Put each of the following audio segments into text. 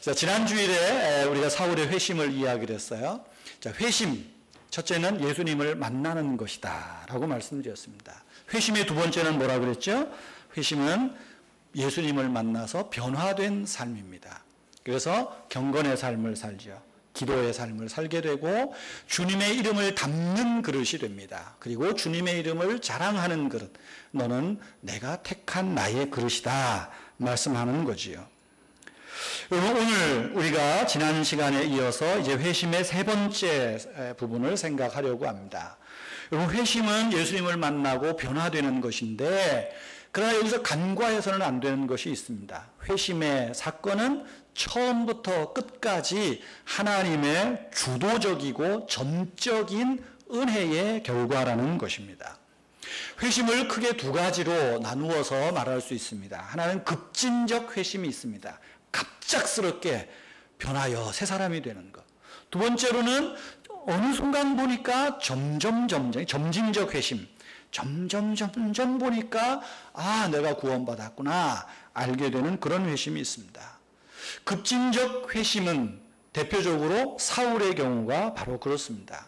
자, 지난 주일에 우리가 사울의 회심을 이야기를 했어요. 자, 회심. 첫째는 예수님을 만나는 것이다 라고 말씀드렸습니다. 회심의 두 번째는 뭐라 그랬죠? 회심은 예수님을 만나서 변화된 삶입니다. 그래서 경건의 삶을 살죠. 기도의 삶을 살게 되고 주님의 이름을 담는 그릇이 됩니다. 그리고 주님의 이름을 자랑하는 그릇. 너는 내가 택한 나의 그릇이다 말씀하는 거지요. 여러분, 오늘 우리가 지난 시간에 이어서 이제 회심의 세 번째 부분을 생각하려고 합니다. 여러분, 회심은 예수님을 만나고 변화되는 것인데, 그러나 여기서 간과해서는 안 되는 것이 있습니다. 회심의 사건은 처음부터 끝까지 하나님의 주도적이고 전적인 은혜의 결과라는 것입니다. 회심을 크게 두 가지로 나누어서 말할 수 있습니다. 하나는 급진적 회심이 있습니다. 갑작스럽게 변하여 새 사람이 되는 것. 두 번째로는 어느 순간 보니까 점진적 회심. 점점 보니까 내가 구원받았구나 알게 되는 그런 회심이 있습니다. 급진적 회심은 대표적으로 사울의 경우가 바로 그렇습니다.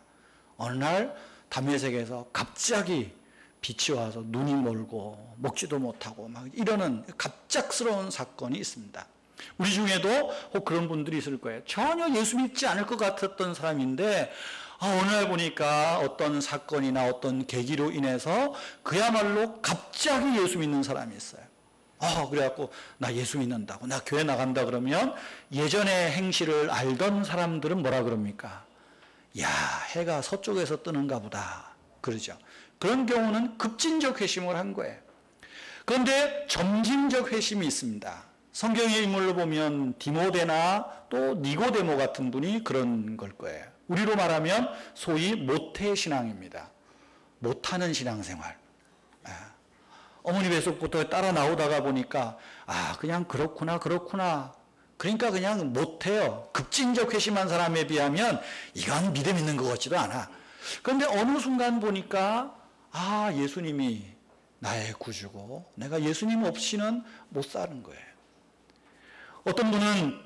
어느 날 다메섹에서 갑자기 빛이 와서 눈이 멀고 먹지도 못하고 막 이러는 갑작스러운 사건이 있습니다. 우리 중에도 혹 그런 분들이 있을 거예요. 전혀 예수 믿지 않을 것 같았던 사람인데 어느 날 보니까 어떤 사건이나 어떤 계기로 인해서 그야말로 갑자기 예수 믿는 사람이 있어요. 그래갖고 나 예수 믿는다고, 나 교회 나간다 그러면 예전의 행실을 알던 사람들은 뭐라 그럽니까? 야, 해가 서쪽에서 뜨는가 보다 그러죠. 그런 경우는 급진적 회심을 한 거예요. 그런데 점진적 회심이 있습니다. 성경의 인물로 보면 디모데나 또 니고데모 같은 분이 그런 걸 거예요. 우리로 말하면 소위 모태신앙입니다. 못하는 신앙생활. 어머니 뱃속부터 따라 나오다가 보니까 그냥 그렇구나. 그러니까 그냥 못해요. 급진적 회심한 사람에 비하면 이건 믿음 있는 것 같지도 않아. 그런데 어느 순간 보니까 예수님이 나의 구주고 내가 예수님 없이는 못 사는 거예요. 어떤 분은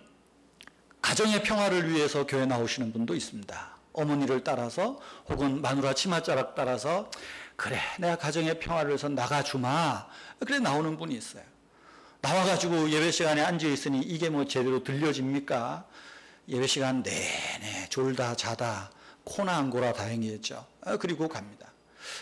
가정의 평화를 위해서 교회 나오시는 분도 있습니다. 어머니를 따라서 혹은 마누라 치맛자락 따라서 그래 내가 가정의 평화를 위해서 나가주마 그래 나오는 분이 있어요. 나와가지고 예배 시간에 앉아있으니 이게 뭐 제대로 들려집니까? 예배 시간 내내 졸다 자다 코나 안 골아 다행이었죠. 그리고 갑니다.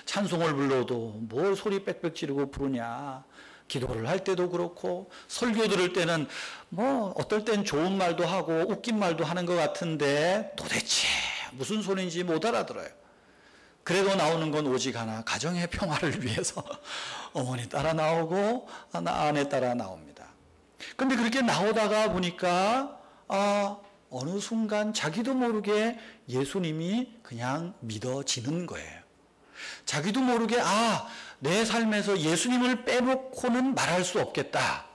찬송을 불러도 뭘 소리 빽빽 지르고 부르냐. 기도를 할 때도 그렇고 설교 들을 때는 뭐 어떨 땐 좋은 말도 하고 웃긴 말도 하는 것 같은데 도대체 무슨 소리인지 못 알아들어요. 그래도 나오는 건 오직 하나, 가정의 평화를 위해서 어머니 따라 나오고 아내 따라 나옵니다. 그런데 그렇게 나오다가 보니까 어느 순간 자기도 모르게 예수님이 그냥 믿어지는 거예요. 자기도 모르게 내 삶에서 예수님을 빼놓고는 말할 수 없겠다.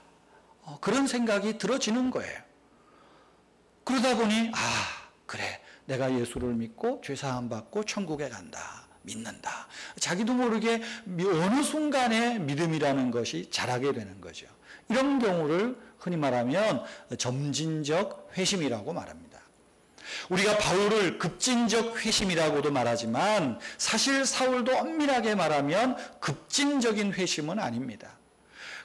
그런 생각이 들어지는 거예요. 그러다 보니 그래 내가 예수를 믿고 죄사함 받고 천국에 간다. 믿는다. 자기도 모르게 어느 순간에 믿음이라는 것이 자라게 되는 거죠. 이런 경우를 흔히 말하면 점진적 회심이라고 말합니다. 우리가 바울을 급진적 회심이라고도 말하지만 사실 사울도 엄밀하게 말하면 급진적인 회심은 아닙니다.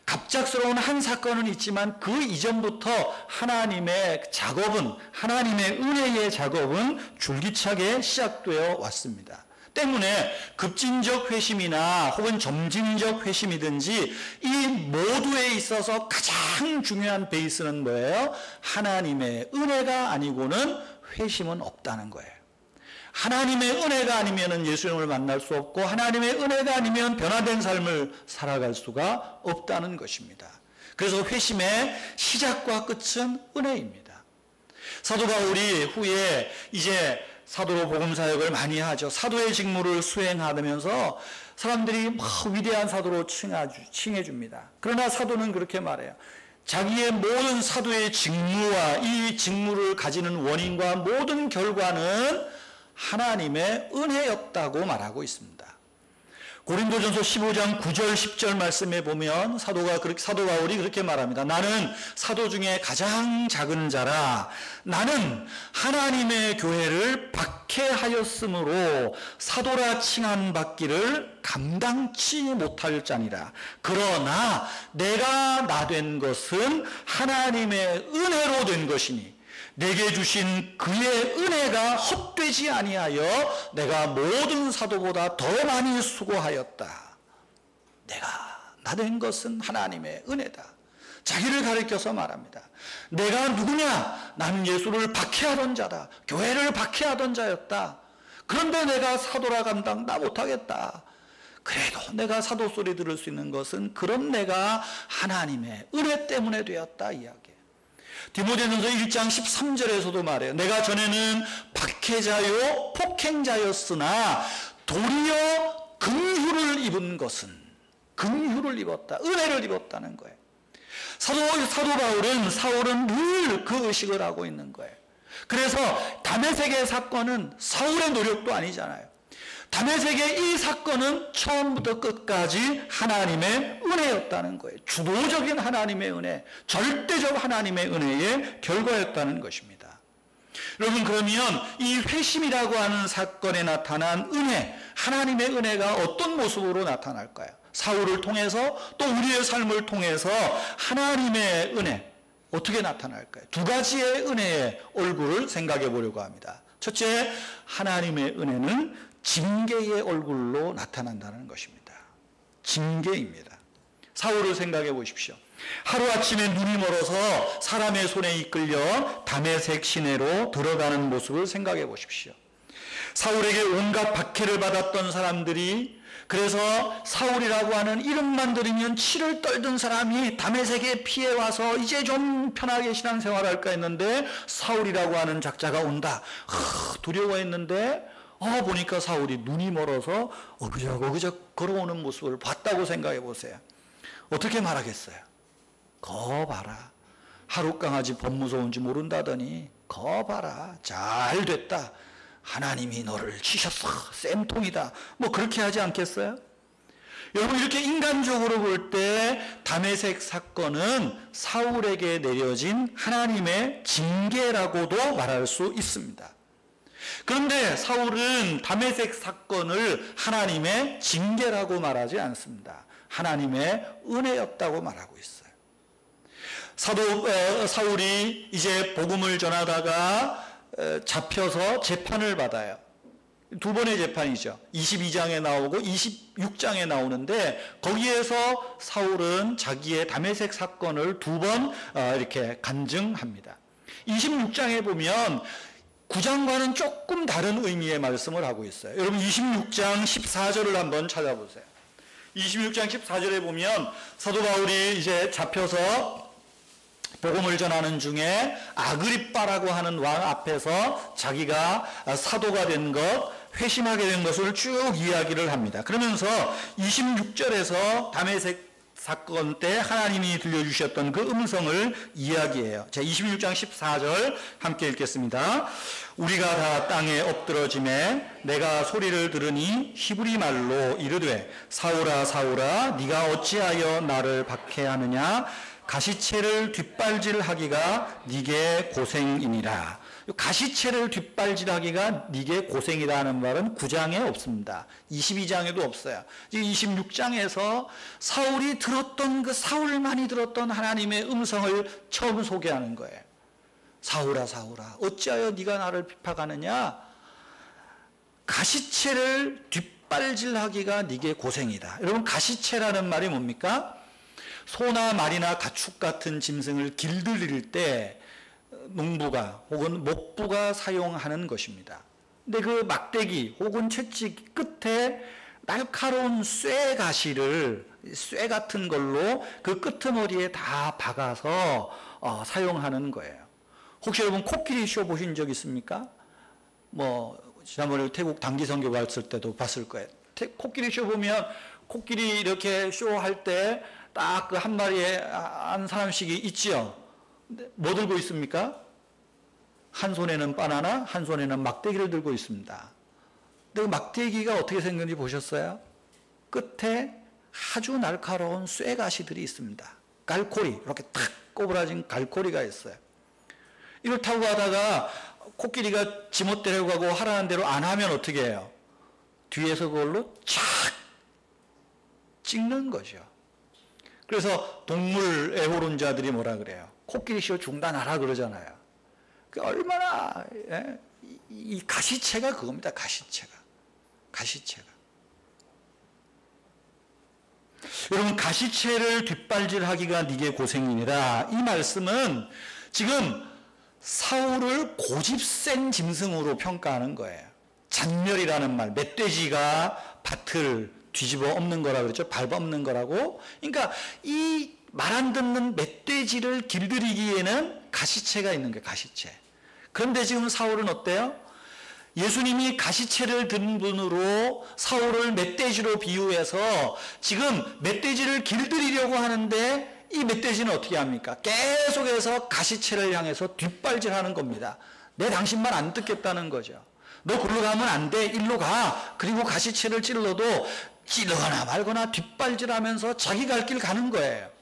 갑작스러운 한 사건은 있지만 그 이전부터 하나님의 작업은, 하나님의 은혜의 작업은 줄기차게 시작되어 왔습니다. 때문에 급진적 회심이나 혹은 점진적 회심이든지 이 모두에 있어서 가장 중요한 베이스는 뭐예요? 하나님의 은혜가 아니고는 회심은 없다는 거예요. 하나님의 은혜가 아니면 예수님을 만날 수 없고 하나님의 은혜가 아니면 변화된 삶을 살아갈 수가 없다는 것입니다. 그래서 회심의 시작과 끝은 은혜입니다. 사도 바울이 후에 이제 사도로 복음사역을 많이 하죠. 사도의 직무를 수행하면서 사람들이 위대한 사도로 칭해줍니다. 그러나 사도는 그렇게 말해요. 자기의 모든 사도의 직무와 이 직무를 가지는 원인과 모든 결과는 하나님의 은혜였다고 말하고 있습니다. 고린도전서 15장 9절 10절 말씀에 보면 사도 바울이 그렇게 말합니다. 나는 사도 중에 가장 작은 자라. 나는 하나님의 교회를 박해하였으므로 사도라 칭한 받기를 감당치 못할 자니라. 그러나 내가 나 된 것은 하나님의 은혜로 된 것이니 내게 주신 그의 은혜가 헛되지 아니하여 내가 모든 사도보다 더 많이 수고하였다. 내가 나 된 것은 하나님의 은혜다. 자기를 가리켜서 말합니다. 내가 누구냐? 나는 예수를 박해하던 자다. 교회를 박해하던 자였다. 그런데 내가 사도라 감당 나 못하겠다. 그래도 내가 사도 소리 들을 수 있는 것은 그런 내가 하나님의 은혜 때문에 되었다 이야기해요. 디모데전서 1장 13절에서도 말해요. 내가 전에는 박해자요 폭행자였으나 도리어 긍휼을 입은 것은 긍휼을 입었다. 은혜를 입었다는 거예요. 사도 바울은 사울은 늘 그 의식을 하고 있는 거예요. 그래서 다메섹의 사건은 사울의 노력도 아니잖아요. 다메섹의 이 사건은 처음부터 끝까지 하나님의 은혜였다는 거예요. 주도적인 하나님의 은혜, 절대적 하나님의 은혜의 결과였다는 것입니다. 여러분, 그러면 이 회심이라고 하는 사건에 나타난 은혜, 하나님의 은혜가 어떤 모습으로 나타날까요? 사울을 통해서 또 우리의 삶을 통해서 하나님의 은혜 어떻게 나타날까요? 두 가지의 은혜의 얼굴을 생각해 보려고 합니다. 첫째, 하나님의 은혜는 징계의 얼굴로 나타난다는 것입니다. 징계입니다. 사울을 생각해 보십시오. 하루아침에 눈이 멀어서 사람의 손에 이끌려 다메섹 시내로 들어가는 모습을 생각해 보십시오. 사울에게 온갖 박해를 받았던 사람들이, 그래서 사울이라고 하는 이름만 들으면 치를 떨던 사람이 다메섹에 피해 와서 이제 좀 편하게 신앙생활할까 했는데 사울이라고 하는 작자가 온다. 두려워했는데 보니까 사울이 눈이 멀어서 어그적 걸어오는 모습을 봤다고 생각해 보세요. 어떻게 말하겠어요? 거 봐라. 하룻강아지 법 무서운지 모른다더니 거 봐라. 잘 됐다. 하나님이 너를 치셨어. 쌤통이다. 뭐 그렇게 하지 않겠어요? 여러분, 이렇게 인간적으로 볼 때 다메섹 사건은 사울에게 내려진 하나님의 징계라고도 말할 수 있습니다. 그런데 사울은 다메섹 사건을 하나님의 징계라고 말하지 않습니다. 하나님의 은혜였다고 말하고 있어요. 사울이 이제 복음을 전하다가 잡혀서 재판을 받아요. 두 번의 재판이죠. 22장에 나오고 26장에 나오는데 거기에서 사울은 자기의 다메섹 사건을 두 번 이렇게 간증합니다. 26장에 보면 9장과는 조금 다른 의미의 말씀을 하고 있어요. 여러분, 26장 14절을 한번 찾아보세요. 26장 14절에 보면 사도 바울이 이제 잡혀서 복음을 전하는 중에 아그리빠라고 하는 왕 앞에서 자기가 사도가 된 것, 회심하게 된 것을 쭉 이야기를 합니다. 그러면서 26절에서 다메섹 사건 때 하나님이 들려주셨던 그 음성을 이야기해요. 자, 26장 14절 함께 읽겠습니다. 우리가 다 땅에 엎드러짐에 내가 소리를 들으니 히브리 말로 이르되 사울아 사울아 네가 어찌하여 나를 박해하느냐 가시채를 뒷발질하기가 네게 고생이니라. 가시채를 뒷발질하기가 네게 고생이다 하는 말은 9장에 없습니다. 22장에도 없어요. 26장에서 사울이 들었던 그 사울만이 들었던 하나님의 음성을 처음 소개하는 거예요. 사울아 사울아 어찌하여 네가 나를 핍박하느냐 가시채를 뒷발질하기가 네게 고생이다. 여러분, 가시채라는 말이 뭡니까? 소나 말이나 가축 같은 짐승을 길들일 때 농부가 혹은 목부가 사용하는 것입니다. 근데 그 막대기 혹은 채찍 끝에 날카로운 쇠 가시를 쇠 같은 걸로 그 끄트머리에 다 박아서 사용하는 거예요. 혹시 여러분 코끼리 쇼 보신 적 있습니까? 지난번에 태국 단기 선교 갔을 때도 봤을 거예요. 코끼리 쇼 보면 코끼리 이렇게 쇼할 때 딱 그 한 마리에 한 사람씩이 있지요. 뭐 들고 있습니까? 한 손에는 바나나, 한 손에는 막대기를 들고 있습니다. 근데 그 막대기가 어떻게 생겼는지 보셨어요? 끝에 아주 날카로운 쇠가시들이 있습니다. 갈고리, 이렇게 탁 꼬부라진 갈고리가 있어요. 이걸 타고 가다가 코끼리가 지멋대로 가고 하라는 대로 안 하면 어떻게 해요? 뒤에서 그걸로 착 찍는 거죠. 그래서 동물 애호론자들이 뭐라 그래요? 코끼리쇼 중단하라 그러잖아요. 얼마나 이 가시체가 그겁니다. 가시체가. 여러분, 가시체를 뒷발질하기가 네게 고생이니라. 이 말씀은 지금 사울을 고집센 짐승으로 평가하는 거예요. 잔멸이라는 말, 멧돼지가 밭을 뒤집어 엎는 거라 그랬죠. 밟아 엎는 거라고. 그러니까 이 말 안 듣는 멧돼지를 길들이기에는 가시체가 있는 거예요. 가시체. 그런데 지금 사울은 어때요? 예수님이 가시체를 든 분으로 사울을 멧돼지로 비유해서 지금 멧돼지를 길들이려고 하는데 이 멧돼지는 어떻게 합니까? 계속해서 가시체를 향해서 뒷발질하는 겁니다. 내 당신 말 안 듣겠다는 거죠. 너 글로 가면 안 돼. 일로 가. 그리고 가시체를 찔러도 찌르거나 말거나 뒷발질하면서 자기 갈 길 가는 거예요.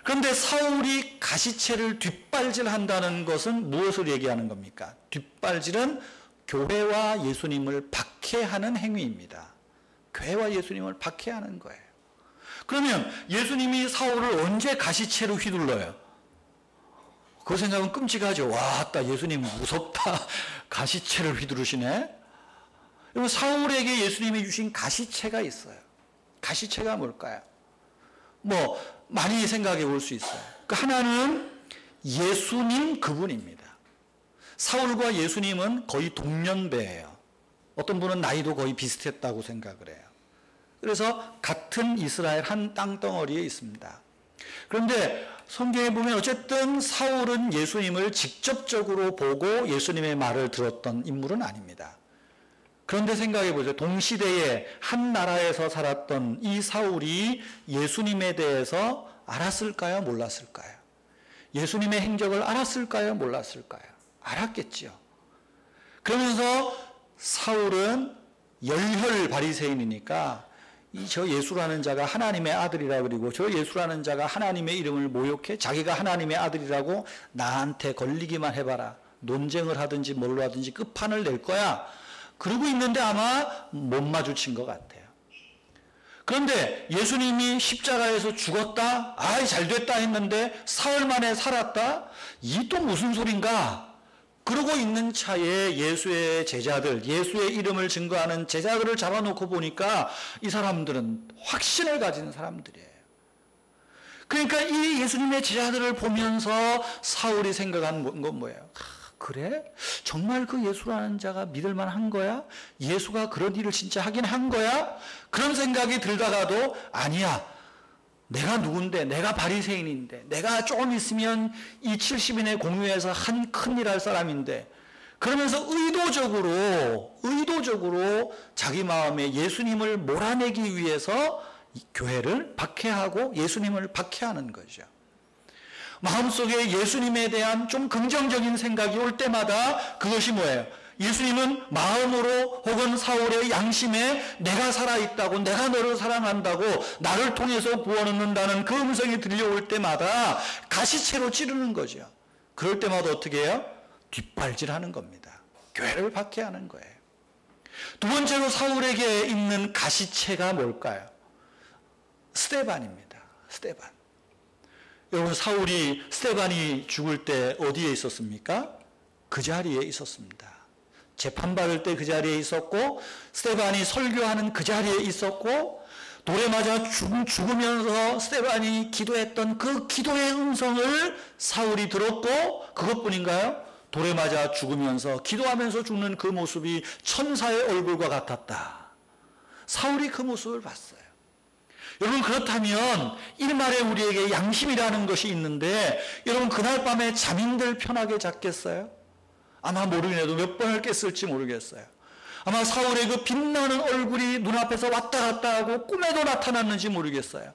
그런데 사울이 가시체를 뒷발질한다는 것은 무엇을 얘기하는 겁니까? 뒷발질은 교회와 예수님을 박해하는 행위입니다. 교회와 예수님을 박해하는 거예요. 그러면 예수님이 사울을 언제 가시체로 휘둘러요? 그 생각은 끔찍하죠. 와, 예수님 무섭다. 가시체를 휘두르시네. 여러분, 사울에게 예수님이 주신 가시체가 있어요. 가시체가 뭘까요? 많이 생각해 볼 수 있어요. 그 하나는 예수님 그분입니다. 사울과 예수님은 거의 동년배예요. 어떤 분은 나이도 거의 비슷했다고 생각을 해요. 그래서 같은 이스라엘 한 땅덩어리에 있습니다. 그런데 성경에 보면 어쨌든 사울은 예수님을 직접적으로 보고 예수님의 말을 들었던 인물은 아닙니다. 그런데 생각해 보세요. 동시대에 한 나라에서 살았던 이 사울이 예수님에 대해서 알았을까요? 몰랐을까요? 예수님의 행적을 알았을까요? 몰랐을까요? 알았겠지요. 그러면서 사울은 열혈 바리새인이니까 저 예수라는 자가 하나님의 아들이라 그리고 저 예수라는 자가 하나님의 이름을 모욕해 자기가 하나님의 아들이라고 나한테 걸리기만 해봐라. 논쟁을 하든지 뭘로 하든지 끝판을 낼 거야. 그러고 있는데 아마 못 마주친 것 같아요. 그런데 예수님이 십자가에서 죽었다? 아이 잘 됐다 했는데 사흘 만에 살았다? 이 또 무슨 소린가? 그러고 있는 차에 예수의 제자들, 예수의 이름을 증거하는 제자들을 잡아놓고 보니까 이 사람들은 확신을 가진 사람들이에요. 그러니까 이 예수님의 제자들을 보면서 사울이 생각한 건 뭐예요? 그래? 정말 그 예수라는 자가 믿을만 한 거야? 예수가 그런 일을 진짜 하긴 한 거야? 그런 생각이 들다가도 아니야. 내가 누군데, 내가 바리새인인데, 내가 조금 있으면 이 70인의 공유에서 한 큰일 할 사람인데, 그러면서 의도적으로 자기 마음에 예수님을 몰아내기 위해서 교회를 박해하고 예수님을 박해하는 거죠. 마음속에 예수님에 대한 좀 긍정적인 생각이 올 때마다 그것이 뭐예요? 예수님은 마음으로 혹은 사울의 양심에 내가 살아있다고, 내가 너를 사랑한다고, 나를 통해서 구원 얻는다는 그 음성이 들려올 때마다 가시체로 찌르는 거죠. 그럴 때마다 어떻게 해요? 뒷발질하는 겁니다. 교회를 박해하는 거예요. 두 번째로 사울에게 있는 가시체가 뭘까요? 스데반입니다. 스데반. 여러분, 사울이 스데반이 죽을 때 어디에 있었습니까? 그 자리에 있었습니다. 재판받을 때 그 자리에 있었고, 스데반이 설교하는 그 자리에 있었고, 돌에 맞아 죽으면서 스데반이 기도했던 그 기도의 음성을 사울이 들었고, 그것뿐인가요? 돌에 맞아 죽으면서 기도하면서 죽는 그 모습이 천사의 얼굴과 같았다. 사울이 그 모습을 봤어요. 여러분, 그렇다면 일말에 우리에게 양심이라는 것이 있는데 여러분, 그날 밤에 잠인들 편하게 잤겠어요? 아마 모르겠네도 몇 번을 깼을지 모르겠어요. 아마 사울의 그 빛나는 얼굴이 눈앞에서 왔다 갔다 하고 꿈에도 나타났는지 모르겠어요.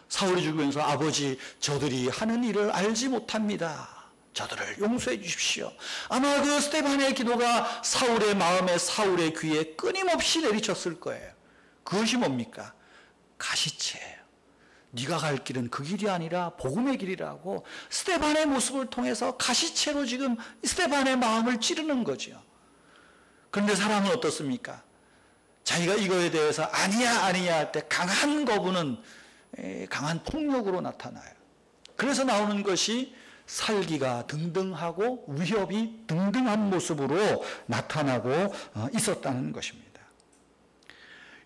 사울이 죽으면서 아버지, 저들이 하는 일을 알지 못합니다. 저들을 용서해 주십시오. 아마 그 스데반의 기도가 사울의 마음에, 사울의 귀에 끊임없이 내리쳤을 거예요. 그것이 뭡니까? 가시체예요. 네가 갈 길은 그 길이 아니라 복음의 길이라고 스데반의 모습을 통해서 가시체로 지금 스데반의 마음을 찌르는 거죠. 그런데 사람은 어떻습니까? 자기가 이거에 대해서 아니야 할 때 강한 거부는 강한 폭력으로 나타나요. 그래서 나오는 것이 살기가 등등하고 위협이 등등한 모습으로 나타나고 있었다는 것입니다.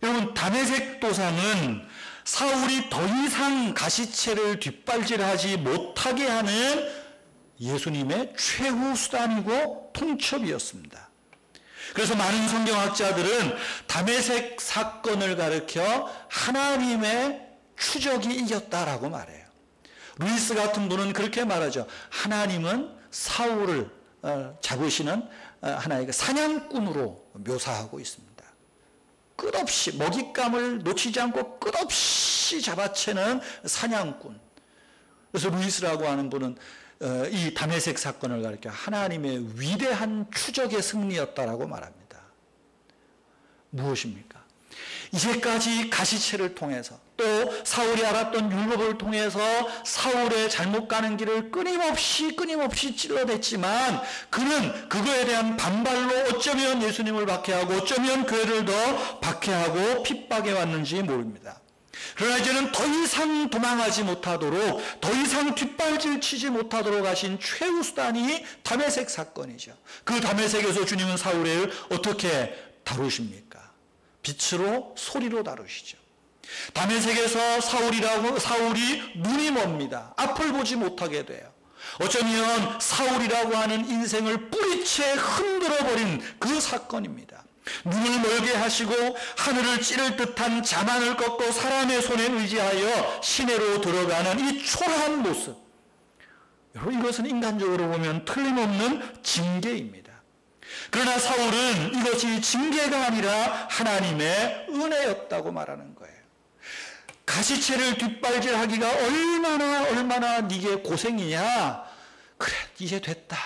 여러분, 다메섹 도상은 사울이 더 이상 가시체를 뒷발질하지 못하게 하는 예수님의 최후 수단이고 통첩이었습니다. 그래서 많은 성경학자들은 다메섹 사건을 가리켜 하나님의 추적이 이겼다라고 말해요. 루이스 같은 분은 그렇게 말하죠. 하나님은 사울을 잡으시는 하나의 사냥꾼으로 묘사하고 있습니다. 끝없이 먹잇감을 놓치지 않고 끝없이 잡아채는 사냥꾼. 그래서 루이스라고 하는 분은 이 다메섹 사건을 가리켜 하나님의 위대한 추적의 승리였다라고 말합니다. 무엇입니까? 이제까지 가시체를 통해서 또 사울이 알았던 율법을 통해서 사울의 잘못 가는 길을 끊임없이 찔러댔지만 그는 그거에 대한 반발로 어쩌면 예수님을 박해하고 어쩌면 교회를 더 박해하고 핍박해 왔는지 모릅니다. 그러나 이제는 더 이상 도망하지 못하도록, 더 이상 뒷발질 치지 못하도록 하신 최후 수단이 다메섹 사건이죠. 그 다메섹에서 주님은 사울을 어떻게 다루십니까? 빛으로, 소리로 다루시죠. 다메섹에서 사울이 눈이 멉니다. 앞을 보지 못하게 돼요. 어쩌면 사울이라고 하는 인생을 뿌리채 흔들어버린 그 사건입니다. 눈을 멀게 하시고 하늘을 찌를 듯한 자만을 꺾고 사람의 손에 의지하여 시내로 들어가는 이 초라한 모습. 여러분, 이것은 인간적으로 보면 틀림없는 징계입니다. 그러나 사울은 이것이 징계가 아니라 하나님의 은혜였다고 말하는 거예요. 가시체를 뒷발질하기가 얼마나 네게 고생이냐. 그래, 이제 됐다.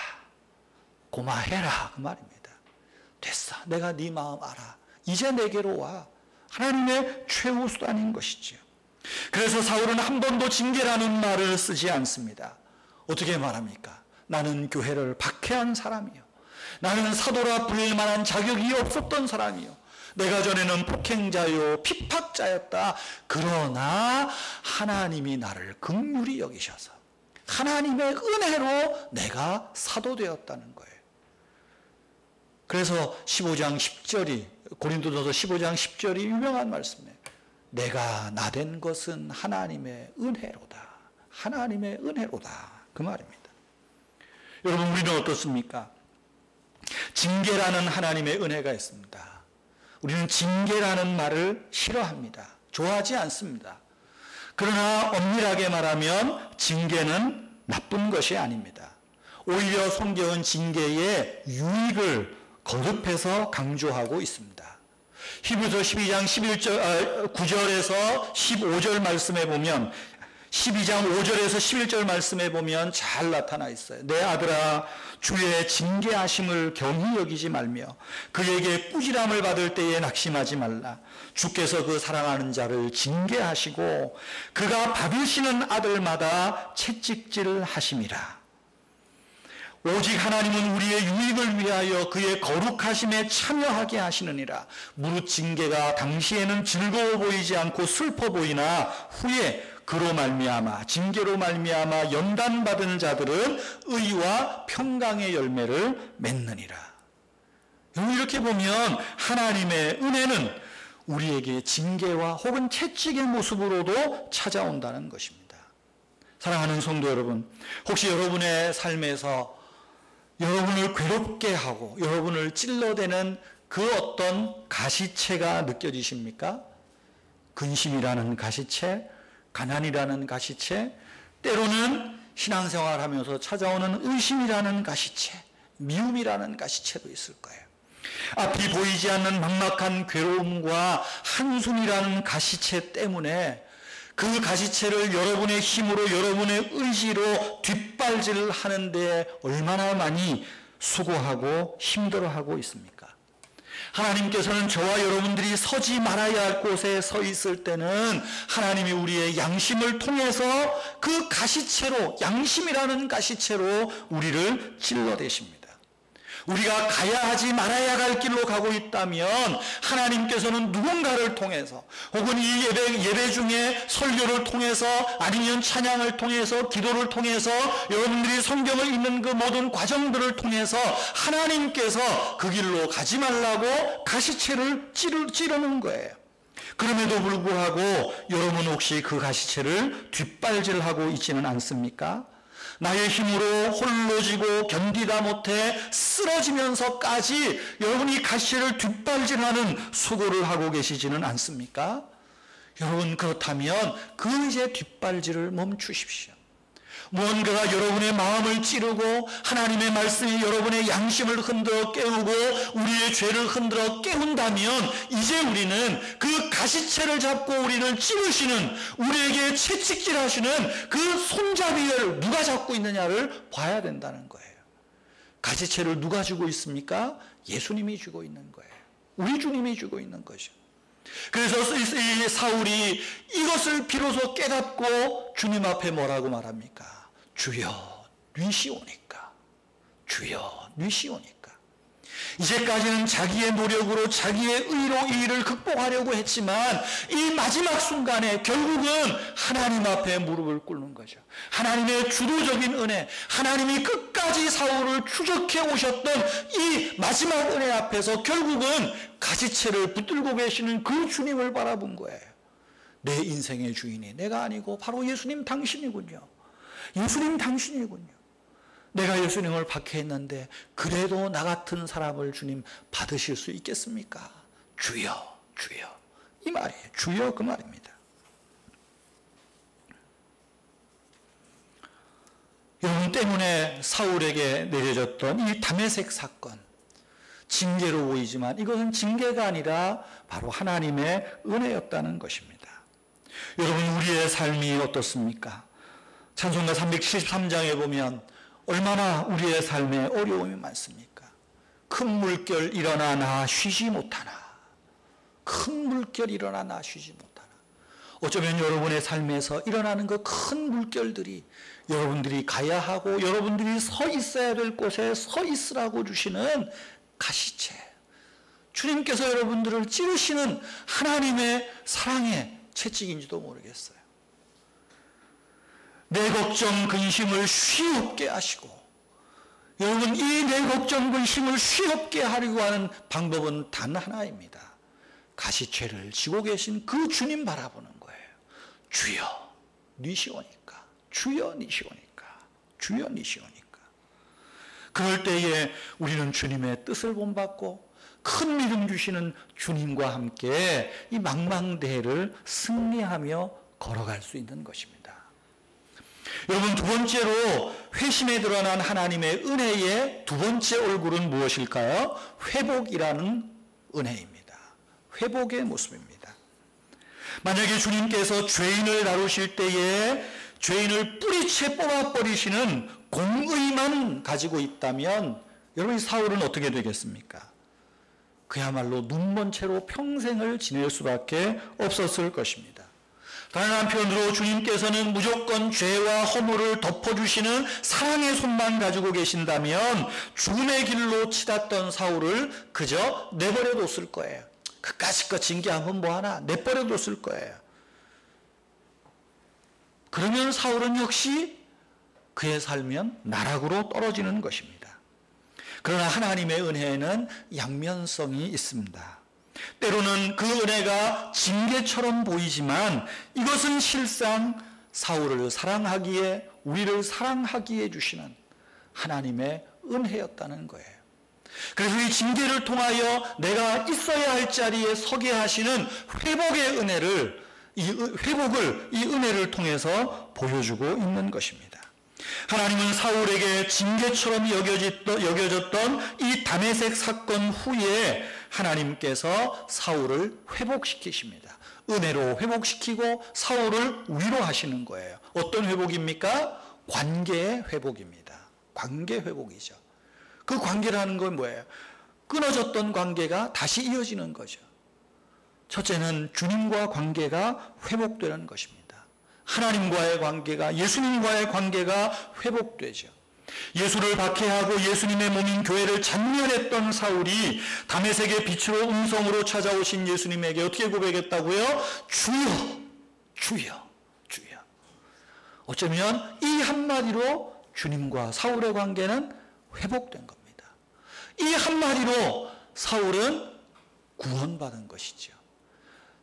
고마해라 그 말입니다. 됐어. 내가 네 마음 알아. 이제 내게로 와. 하나님의 최후 수단인 것이죠. 그래서 사울은 한 번도 징계라는 말을 쓰지 않습니다. 어떻게 말합니까? 나는 교회를 박해한 사람이요. 나는 사도라 불릴 만한 자격이 없었던 사람이요. 내가 전에는 폭행자요, 핍박자였다. 그러나 하나님이 나를 긍휼히 여기셔서 하나님의 은혜로 내가 사도되었다는 거예요. 그래서 15장 10절이 고린도전서 15장 10절이 유명한 말씀이에요. 내가 나된 것은 하나님의 은혜로다. 하나님의 은혜로다. 그 말입니다. 여러분, 우리는 어떻습니까? 징계라는 하나님의 은혜가 있습니다. 우리는 징계라는 말을 싫어합니다. 좋아하지 않습니다. 그러나 엄밀하게 말하면 징계는 나쁜 것이 아닙니다. 오히려 성경은 징계의 유익을 거듭해서 강조하고 있습니다. 히브리서 12장 9절에서 15절 말씀에 보면 12장 5절에서 11절 말씀에 보면 잘 나타나 있어요. 내 아들아, 주의 징계하심을 경히 여기지 말며 그에게 꾸지람을 받을 때에 낙심하지 말라. 주께서 그 사랑하는 자를 징계하시고 그가 받으시는 아들마다 채찍질 하심이라. 오직 하나님은 우리의 유익을 위하여 그의 거룩하심에 참여하게 하시느니라. 무릇 징계가 당시에는 즐거워 보이지 않고 슬퍼 보이나 후에 그로 말미암아 징계로 말미암아 연단받은 자들은 의와 평강의 열매를 맺느니라. 이렇게 보면 하나님의 은혜는 우리에게 징계와 혹은 채찍의 모습으로도 찾아온다는 것입니다. 사랑하는 성도 여러분, 혹시 여러분의 삶에서 여러분을 괴롭게 하고 여러분을 찔러대는 그 어떤 가시체가 느껴지십니까? 근심이라는 가시체, 가난이라는 가시체, 때로는 신앙생활하면서 찾아오는 의심이라는 가시체, 미움이라는 가시체도 있을 거예요. 앞이 보이지 않는 막막한 괴로움과 한숨이라는 가시체 때문에 그 가시체를 여러분의 힘으로 여러분의 의지로 뒷발질을 하는데 얼마나 많이 수고하고 힘들어하고 있습니까? 하나님께서는 저와 여러분들이 서지 말아야 할 곳에 서 있을 때는 하나님이 우리의 양심을 통해서 그 가시채로, 양심이라는 가시채로 우리를 찔러대십니다. 우리가 가야 하지 말아야 할 길로 가고 있다면 하나님께서는 누군가를 통해서, 혹은 이 예배 중에 설교를 통해서, 아니면 찬양을 통해서, 기도를 통해서, 여러분들이 성경을 읽는 그 모든 과정들을 통해서 하나님께서 그 길로 가지 말라고 가시채를 찌르는 거예요. 그럼에도 불구하고 여러분 혹시 그 가시채를 뒷발질하고 있지는 않습니까? 나의 힘으로 홀로 지고 견디다 못해 쓰러지면서까지 여러분이 가시를 뒷발질하는 수고를 하고 계시지는 않습니까? 여러분, 그렇다면 그 이제 뒷발질을 멈추십시오. 무언가가 여러분의 마음을 찌르고 하나님의 말씀이 여러분의 양심을 흔들어 깨우고 우리의 죄를 흔들어 깨운다면 이제 우리는 그 가시채를 잡고 우리를 찌르시는, 우리에게 채찍질하시는 그 손잡이를 누가 잡고 있느냐를 봐야 된다는 거예요. 가시채를 누가 쥐고 있습니까? 예수님이 쥐고 있는 거예요. 우리 주님이 쥐고 있는 거죠. 그래서 이 사울이 이것을 비로소 깨닫고 주님 앞에 뭐라고 말합니까? 주여, 뉘시오니까. 주여, 뉘시오니까. 이제까지는 자기의 노력으로, 자기의 의로 이 일을 극복하려고 했지만 이 마지막 순간에 결국은 하나님 앞에 무릎을 꿇는 거죠. 하나님의 주도적인 은혜, 하나님이 끝까지 사울을 추적해 오셨던 이 마지막 은혜 앞에서 결국은 가시채를 붙들고 계시는 그 주님을 바라본 거예요. 내 인생의 주인이 내가 아니고 바로 예수님 당신이군요. 예수님 당신이군요. 내가 예수님을 박해했는데 그래도 나 같은 사람을 주님 받으실 수 있겠습니까? 주여, 주여. 이 말이에요. 주여, 그 말입니다. 여러분 때문에 사울에게 내려졌던 이 다메섹 사건, 징계로 보이지만 이것은 징계가 아니라 바로 하나님의 은혜였다는 것입니다. 여러분, 우리의 삶이 어떻습니까? 찬송가 373장에 보면 얼마나 우리의 삶에 어려움이 많습니까? 큰 물결 일어나 나 쉬지 못하나. 큰 물결 일어나 나 쉬지 못하나. 어쩌면 여러분의 삶에서 일어나는 그 큰 물결들이 여러분들이 가야 하고 여러분들이 서 있어야 될 곳에 서 있으라고 주시는 가시채, 주님께서 여러분들을 찌르시는 하나님의 사랑의 채찍인지도 모르겠어요. 내 걱정 근심을 쉬없게 하시고, 여러분 이 내 걱정 근심을 쉬없게 하려고 하는 방법은 단 하나입니다. 가시채를 쥐고 계신 그 주님 바라보는 거예요. 주여 니시오니까, 주여 니시오니까, 주여 니시오니까. 그럴 때에 우리는 주님의 뜻을 본받고 큰 믿음 주시는 주님과 함께 이 망망대해를 승리하며 걸어갈 수 있는 것입니다. 여러분, 두 번째로 회심에 드러난 하나님의 은혜의 두 번째 얼굴은 무엇일까요? 회복이라는 은혜입니다. 회복의 모습입니다. 만약에 주님께서 죄인을 다루실 때에 죄인을 뿌리채 뽑아버리시는 공의만 가지고 있다면 여러분, 사울은 어떻게 되겠습니까? 그야말로 눈먼 채로 평생을 지낼 수밖에 없었을 것입니다. 다른 한편으로 주님께서는 무조건 죄와 허물을 덮어주시는 사랑의 손만 가지고 계신다면 죽음의 길로 치닫던 사울을 그저 내버려뒀을 거예요. 그까짓 징계하면 뭐하나 내버려뒀을 거예요. 그러면 사울은 역시 그의 삶은 나락으로 떨어지는 것입니다. 그러나 하나님의 은혜에는 양면성이 있습니다. 때로는 그 은혜가 징계처럼 보이지만 이것은 실상 사울을 사랑하기에, 우리를 사랑하기에 주시는 하나님의 은혜였다는 거예요. 그래서 이 징계를 통하여 내가 있어야 할 자리에 서게 하시는 회복의 은혜를, 이 은혜를 통해서 보여주고 있는 것입니다. 하나님은 사울에게 징계처럼 여겨졌던 이 다메섹 사건 후에 하나님께서 사울을 회복시키십니다. 은혜로 회복시키고 사울을 위로하시는 거예요. 어떤 회복입니까? 관계의 회복입니다. 관계 회복이죠. 그 관계라는 건 뭐예요? 끊어졌던 관계가 다시 이어지는 거죠. 첫째는 주님과 관계가 회복되는 것입니다. 하나님과의 관계가, 예수님과의 관계가 회복되죠. 예수를 박해하고 예수님의 몸인 교회를 잔멸했던 사울이 다메섹의 빛으로 음성으로 찾아오신 예수님에게 어떻게 고백했다고요? 주여, 주여, 주여. 어쩌면 이 한마디로 주님과 사울의 관계는 회복된 겁니다. 이 한마디로 사울은 구원받은 것이죠.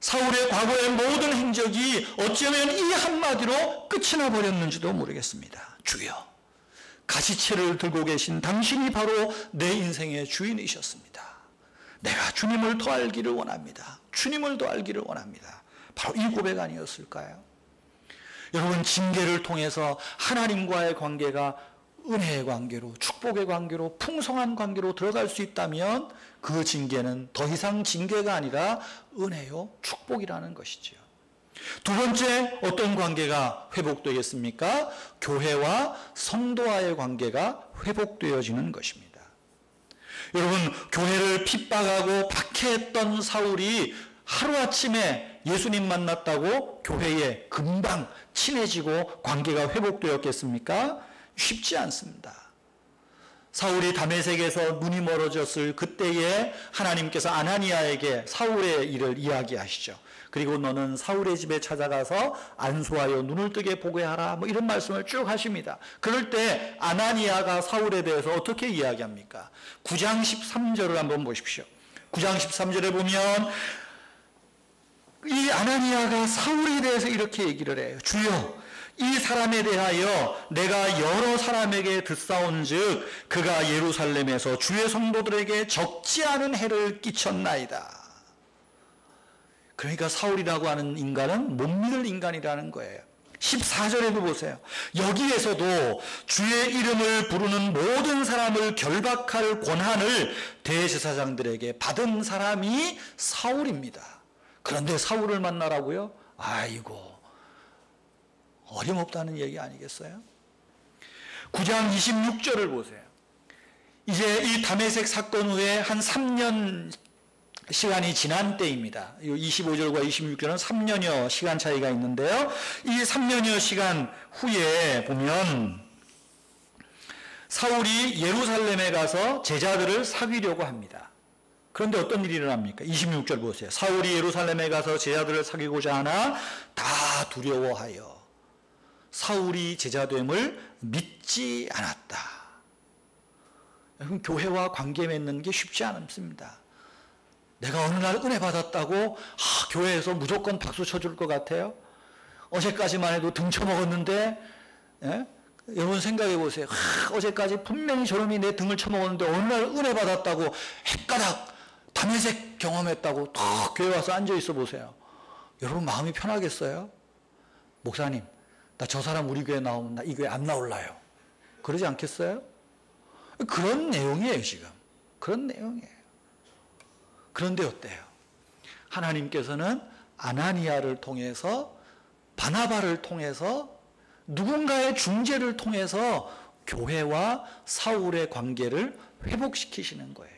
사울의 과거의 모든 행적이 어쩌면 이 한마디로 끝이 나버렸는지도 모르겠습니다. 주여, 가시체를 들고 계신 당신이 바로 내 인생의 주인이셨습니다. 내가 주님을 더 알기를 원합니다. 주님을 더 알기를 원합니다. 바로 이 고백 아니었을까요? 여러분, 징계를 통해서 하나님과의 관계가 은혜의 관계로, 축복의 관계로, 풍성한 관계로 들어갈 수 있다면 그 징계는 더 이상 징계가 아니라 은혜요, 축복이라는 것이지요. 두 번째, 어떤 관계가 회복되겠습니까? 교회와 성도와의 관계가 회복되어지는 것입니다. 여러분, 교회를 핍박하고 박해했던 사울이 하루아침에 예수님 만났다고 교회에 금방 친해지고 관계가 회복되었겠습니까? 쉽지 않습니다. 사울이 다메섹에서 눈이 멀어졌을 그때에 하나님께서 아나니아에게 사울의 일을 이야기하시죠. 그리고 너는 사울의 집에 찾아가서 안수하여 눈을 뜨게 보게 하라, 뭐 이런 말씀을 쭉 하십니다. 그럴 때 아나니아가 사울에 대해서 어떻게 이야기합니까? 9장 13절을 한번 보십시오. 9장 13절에 보면 이 아나니아가 사울에 대해서 이렇게 얘기를 해요. 주여, 이 사람에 대하여 내가 여러 사람에게 듣사온즉 그가 예루살렘에서 주의 성도들에게 적지 않은 해를 끼쳤나이다. 그러니까 사울이라고 하는 인간은 못 믿을 인간이라는 거예요. 14절에도 보세요. 여기에서도 주의 이름을 부르는 모든 사람을 결박할 권한을 대제사장들에게 받은 사람이 사울입니다. 그런데 사울을 만나라고요? 아이고, 어림없다는 얘기 아니겠어요? 9장 26절을 보세요. 이제 이 다메섹 사건 후에 한 3년 시간이 지난 때입니다. 25절과 26절은 3년여 시간 차이가 있는데요. 이 3년여 시간 후에 보면 사울이 예루살렘에 가서 제자들을 사귀려고 합니다. 그런데 어떤 일이 일어납니까? 26절 보세요. 사울이 예루살렘에 가서 제자들을 사귀고자 하나 다 두려워하여 사울이 제자됨을 믿지 않았다. 여러분, 교회와 관계 맺는 게 쉽지 않습니다. 내가 어느 날 은혜 받았다고 교회에서 무조건 박수 쳐줄 것 같아요? 어제까지만 해도 등쳐먹었는데, 예? 여러분 생각해 보세요. 어제까지 분명히 저놈이 내 등을 쳐먹었는데 어느 날 은혜 받았다고 헷가닥 다메섹 경험했다고 탁 교회 와서 앉아 있어 보세요. 여러분 마음이 편하겠어요? 목사님, 나 저 사람 우리 교회 나오면 나 이 교회 안 나올라요. 그러지 않겠어요? 그런 내용이에요, 지금. 그런 내용이에요. 그런데 어때요? 하나님께서는 아나니아를 통해서, 바나바를 통해서, 누군가의 중재를 통해서 교회와 사울의 관계를 회복시키시는 거예요.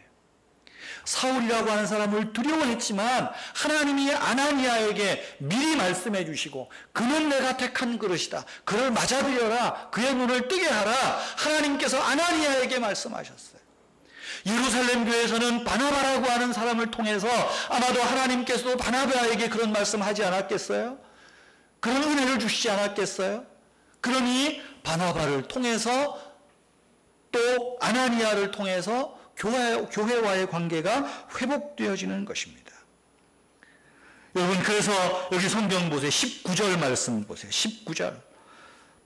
사울이라고 하는 사람을 두려워했지만 하나님이 아나니아에게 미리 말씀해 주시고 그는 내가 택한 그릇이다. 그를 맞아들여라. 그의 눈을 뜨게 하라. 하나님께서 아나니아에게 말씀하셨어요. 예루살렘 교회에서는 바나바라고 하는 사람을 통해서 아마도 하나님께서도 바나바에게 그런 말씀하지 않았겠어요? 그런 은혜를 주시지 않았겠어요? 그러니 바나바를 통해서 또 아나니아를 통해서 교회와의 관계가 회복되어지는 것입니다. 여러분, 그래서 여기 성경 보세요. 19절 말씀 보세요. 19절.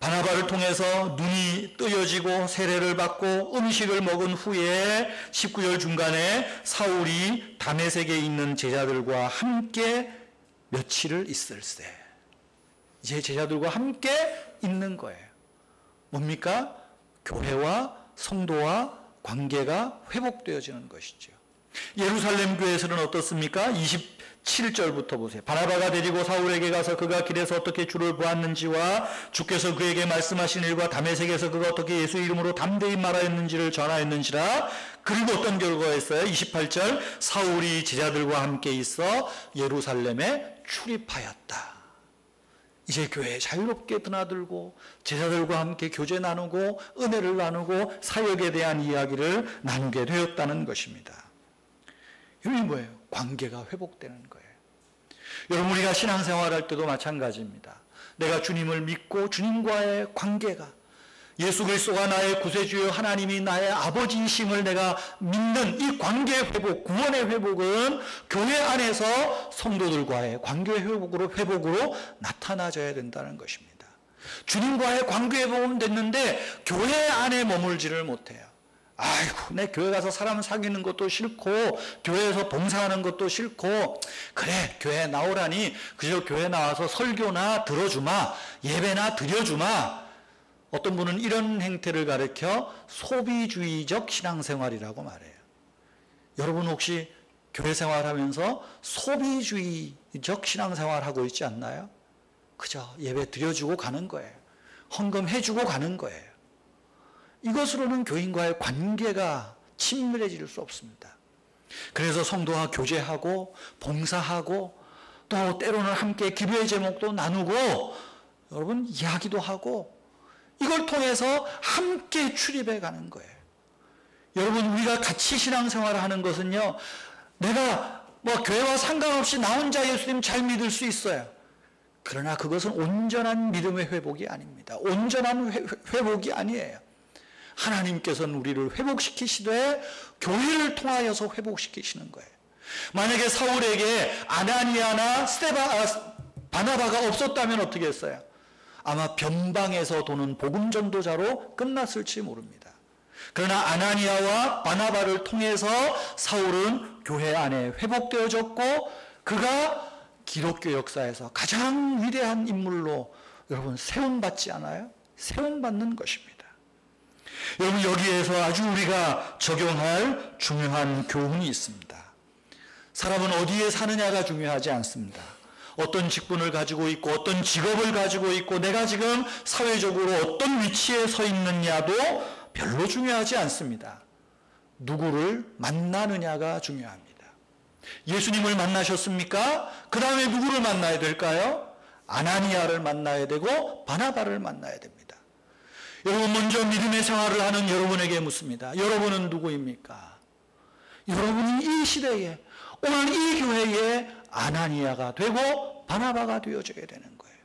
바나바를 통해서 눈이 뜨여지고 세례를 받고 음식을 먹은 후에 19절 중간에 사울이 다메섹에 있는 제자들과 함께 며칠을 있을세. 이제 제자들과 함께 있는 거예요. 뭡니까? 교회와 성도와 관계가 회복되어지는 것이죠. 예루살렘 교회에서는 어떻습니까? 27절부터 보세요. 바나바가 데리고 사울에게 가서 그가 길에서 어떻게 주를 보았는지와 주께서 그에게 말씀하신 일과 다메섹에서 그가 어떻게 예수 이름으로 담대히 말하였는지를 전하였는지라. 그리고 어떤 결과가 있어요? 28절, 사울이 제자들과 함께 있어 예루살렘에 출입하였다. 이제 교회에 자유롭게 드나들고 제자들과 함께 교제 나누고 은혜를 나누고 사역에 대한 이야기를 나누게 되었다는 것입니다. 이게 뭐예요? 관계가 회복되는 거예요. 여러분, 우리가 신앙생활할 때도 마찬가지입니다. 내가 주님을 믿고 주님과의 관계가, 예수 그리스도가 나의 구세주요 하나님이 나의 아버지이심을 내가 믿는 이 관계 회복, 구원의 회복은 교회 안에서 성도들과의 관계 회복으로 나타나져야 된다는 것입니다. 주님과의 관계 회복은 됐는데 교회 안에 머물지를 못해요. 아이고, 내 교회 가서 사람 사귀는 것도 싫고 교회에서 봉사하는 것도 싫고, 그래 교회 나오라니 그저 교회 나와서 설교나 들어주마, 예배나 드려주마. 어떤 분은 이런 행태를 가리켜 소비주의적 신앙생활이라고 말해요. 여러분 혹시 교회 생활하면서 소비주의적 신앙생활하고 있지 않나요? 그저 예배 드려주고 가는 거예요. 헌금해주고 가는 거예요. 이것으로는 교인과의 관계가 친밀해질 수 없습니다. 그래서 성도와 교제하고 봉사하고 또 때로는 함께 기도의 제목도 나누고 여러분 이야기도 하고, 이걸 통해서 함께 출입해 가는 거예요. 여러분, 우리가 같이 신앙생활을 하는 것은요, 내가 교회와 상관없이 나 혼자 예수님 잘 믿을 수 있어요. 그러나 그것은 온전한 믿음의 회복이 아닙니다. 온전한 회복이 아니에요. 하나님께서는 우리를 회복시키시되 교회를 통하여서 회복시키시는 거예요. 만약에 사울에게 아나니아나 바나바가 없었다면 어떻게 했어요? 아마 변방에서 도는 복음 전도자로 끝났을지 모릅니다. 그러나 아나니아와 바나바를 통해서 사울은 교회 안에 회복되어졌고, 그가 기독교 역사에서 가장 위대한 인물로 여러분 세움받지 않아요? 세움받는 것입니다. 여러분, 여기에서 아주 우리가 적용할 중요한 교훈이 있습니다. 사람은 어디에 사느냐가 중요하지 않습니다. 어떤 직분을 가지고 있고 어떤 직업을 가지고 있고 내가 지금 사회적으로 어떤 위치에 서 있느냐도 별로 중요하지 않습니다. 누구를 만나느냐가 중요합니다. 예수님을 만나셨습니까? 그 다음에 누구를 만나야 될까요? 아나니아를 만나야 되고 바나바를 만나야 됩니다. 여러분, 먼저 믿음의 생활을 하는 여러분에게 묻습니다. 여러분은 누구입니까? 여러분이 이 시대에, 오늘 이 교회에 아나니아가 되고 바나바가 되어져야 되는 거예요.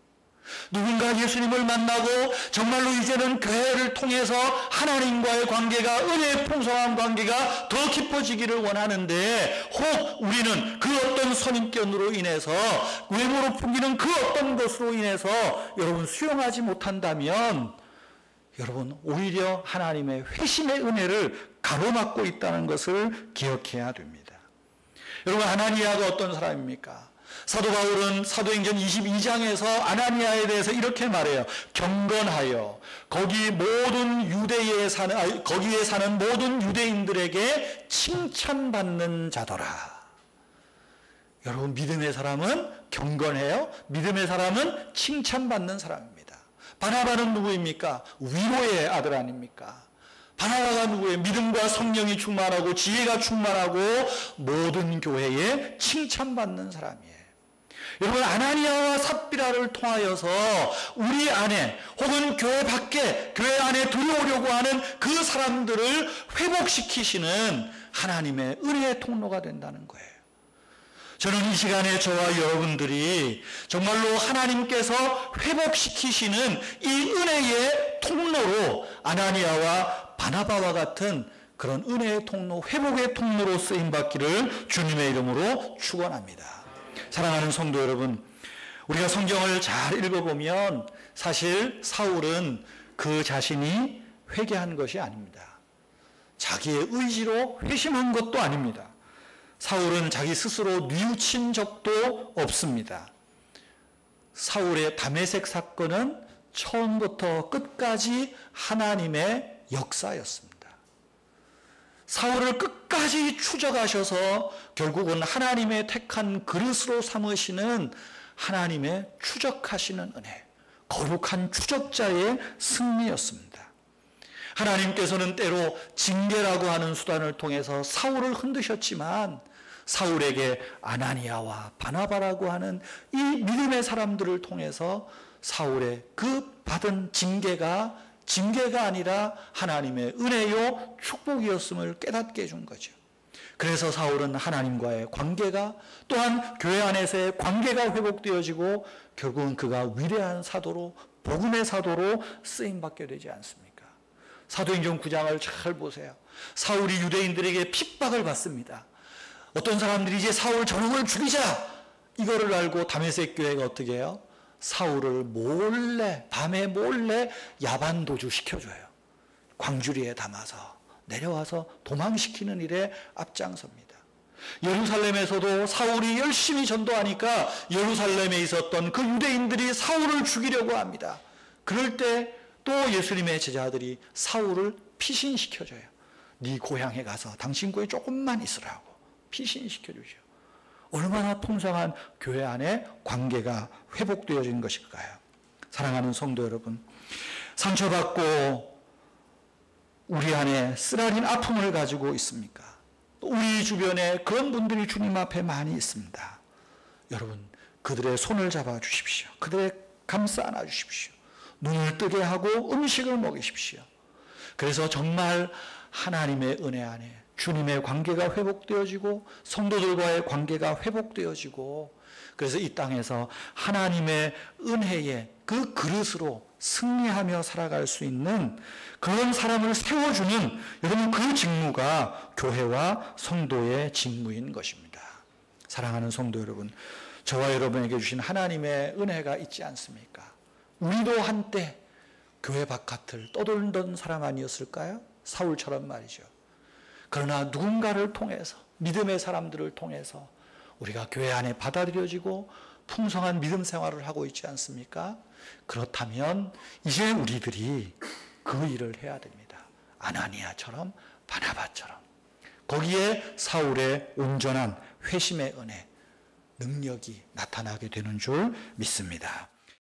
누군가 예수님을 만나고 정말로 이제는 교회를 통해서 하나님과의 관계가, 은혜의 풍성한 관계가 더 깊어지기를 원하는데, 혹 우리는 그 어떤 선입견으로 인해서, 외모로 풍기는 그 어떤 것으로 인해서 여러분 수용하지 못한다면 여러분 오히려 하나님의 회심의 은혜를 가로막고 있다는 것을 기억해야 됩니다. 여러분, 아나니아가 어떤 사람입니까? 사도 바울은 사도행전 22장에서 아나니아에 대해서 이렇게 말해요. 경건하여 거기에 사는 모든 유대인들에게 칭찬받는 자더라. 여러분, 믿음의 사람은 경건해요. 믿음의 사람은 칭찬받는 사람입니다. 바나바는 누구입니까? 위로의 아들 아닙니까? 바나바가 누구예요? 믿음과 성령이 충만하고 지혜가 충만하고 모든 교회에 칭찬받는 사람이에요. 여러분, 아나니아와 삽비라를 통하여서 우리 안에 혹은 교회 밖에, 교회 안에 들어오려고 하는 그 사람들을 회복시키시는 하나님의 은혜의 통로가 된다는 거예요. 저는 이 시간에 저와 여러분들이 정말로 하나님께서 회복시키시는 이 은혜의 통로로 아나니아와 바나바와 같은 그런 은혜의 통로, 회복의 통로로 쓰임받기를 주님의 이름으로 축원합니다. 사랑하는 성도 여러분, 우리가 성경을 잘 읽어보면 사실 사울은 그 자신이 회개한 것이 아닙니다. 자기의 의지로 회심한 것도 아닙니다. 사울은 자기 스스로 뉘우친 적도 없습니다. 사울의 다메섹 사건은 처음부터 끝까지 하나님의 역사였습니다. 사울을 끝까지 추적하셔서 결국은 하나님의 택한 그릇으로 삼으시는 하나님의 추적하시는 은혜, 거룩한 추적자의 승리였습니다. 하나님께서는 때로 징계라고 하는 수단을 통해서 사울을 흔드셨지만 사울에게 아나니아와 바나바라고 하는 이 믿음의 사람들을 통해서 사울의 그 받은 징계가 아니라 하나님의 은혜요 축복이었음을 깨닫게 해준 거죠. 그래서 사울은 하나님과의 관계가 또한 교회 안에서의 관계가 회복되어지고 결국은 그가 위대한 사도로 복음의 사도로 쓰임받게 되지 않습니까? 사도행전 9장을 잘 보세요. 사울이 유대인들에게 핍박을 받습니다. 어떤 사람들이 이제 사울 저놈을 죽이자 이거를 알고 다메섹 교회가 어떻게 해요? 사울을 밤에 몰래 야반 도주 시켜줘요. 광주리에 담아서 내려와서 도망시키는 일에 앞장섭니다. 예루살렘에서도 사울이 열심히 전도하니까 예루살렘에 있었던 그 유대인들이 사울을 죽이려고 합니다. 그럴 때 또 예수님의 제자들이 사울을 피신시켜줘요. 네 고향에 가서 당신 고에 조금만 있으라고 피신시켜주죠. 얼마나 풍성한 교회 안에 관계가 회복되어진 것일까요? 사랑하는 성도 여러분, 상처받고 우리 안에 쓰라린 아픔을 가지고 있습니까? 우리 주변에 그런 분들이 주님 앞에 많이 있습니다. 여러분, 그들의 손을 잡아 주십시오. 그들의 감싸 안아 주십시오. 눈을 뜨게 하고 음식을 먹이십시오. 그래서 정말 하나님의 은혜 안에 주님의 관계가 회복되어지고 성도들과의 관계가 회복되어지고 그래서 이 땅에서 하나님의 은혜의 그 그릇으로 승리하며 살아갈 수 있는 그런 사람을 세워주는 여러분 그 직무가 교회와 성도의 직무인 것입니다. 사랑하는 성도 여러분, 저와 여러분에게 주신 하나님의 은혜가 있지 않습니까? 우리도 한때 교회 바깥을 떠돌던 사람 아니었을까요? 사울처럼 말이죠. 그러나 누군가를 통해서 믿음의 사람들을 통해서 우리가 교회 안에 받아들여지고 풍성한 믿음 생활을 하고 있지 않습니까? 그렇다면 이제 우리들이 그 일을 해야 됩니다. 아나니아처럼 바나바처럼 거기에 사울의 온전한 회심의 은혜, 능력이 나타나게 되는 줄 믿습니다.